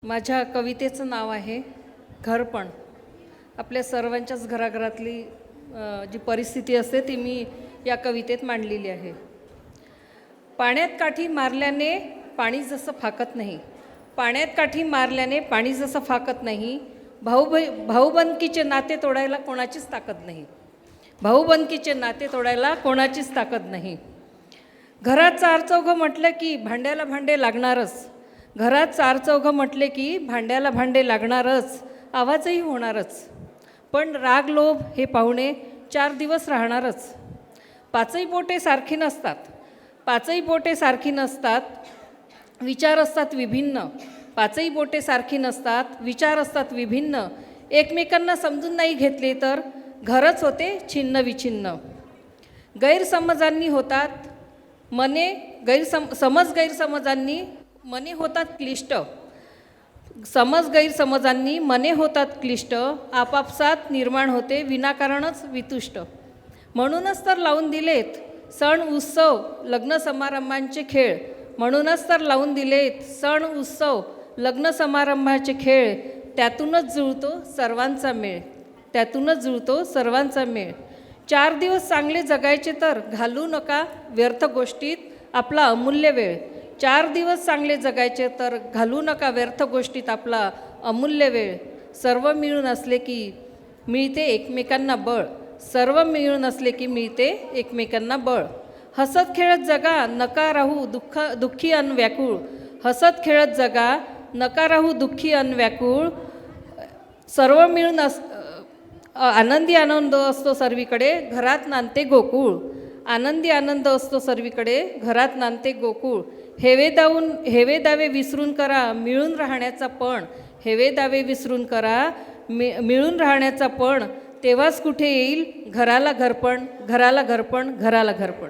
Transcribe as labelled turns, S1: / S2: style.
S1: माझ्या कवितेचं नाव आहे घरपण. आपल्या सर्वांच्याच घराघरातली जी परिस्थिती असते ती मी या कवितेत मांडलेली आहे. पाण्यात काठी मारल्याने पाणी जसं फाकत नाही, पाण्यात काठी मारल्याने पाणी जसं फाकत नाही, भाऊबंदकीचे नाते तोडायला कोणाचीच ताकद नाही, भाऊबंदकीचे नाते तोडायला कोणाचीच ताकद नाही. घरात चार चौघं म्हटलं की भांड्याला भांडे लागणारच, घरात चार चौघं म्हटले की भांड्याला भांडे लागणारच, आवाजही होणारच. पण राग लोभ हे पाहुणे 4 दिवस राहणारच. पाचही बोटे सारखी नसतात, पाचही बोटे सारखी नसतात, विचार असतात विभिन्न, पाचही बोटे सारखी नसतात, विचार असतात विभिन्न. एकमेकांना समजून नाही घेतले तर घरच होते छिन्न विछिन्न. गैरसमजांनी होतात मने गैरसमजांनी मने होतात क्लिष्ट, गैरसमजांनी मने होतात क्लिष्ट, आपापसात निर्माण होते विनाकारणच वितुष्ट. म्हणूनच तर लावून दिलेत सण उत्सव लग्न समारंभांचे खेळ, म्हणूनच तर लावून दिलेत सण उत्सव लग्न समारंभाचे खेळ. त्यातूनच जुळतो सर्वांचा मेळ, त्यातूनच जुळतो सर्वांचा मेळ. 4 दिवस चांगले जगायचे तर घालू नका व्यर्थ गोष्टीत आपला अमूल्य वेळ. 4 दिवस चांगले जगायचे तर घालू नका व्यर्थ गोष्टीत आपला अमूल्य वेळ. सर्व मिळून असले की मिळते एकमेकांना बळ, सर्व मिळून असले की मिळते एकमेकांना बळ. हसत खेळत जगा नका राहू दुःखी अन व्याकुळ, हसत खेळत जगा नका राहू दुःखी अन व्याकुळ. सर्व मिळून आनंदी आनंद असतो सर्वीकडे, घरात नांदते गोकुळ. आनंदी आनंद असतो सर्वीकडे, घरात नांदते गोकुळ. हेवे दावे विसरून करा मिळून राहण्याचा पण, हेवे दावे विसरून करा मिळून राहण्याचा पण. तेव्हाच कुठे येईल घराला घरपण, घराला घरपण, घराला घरपण.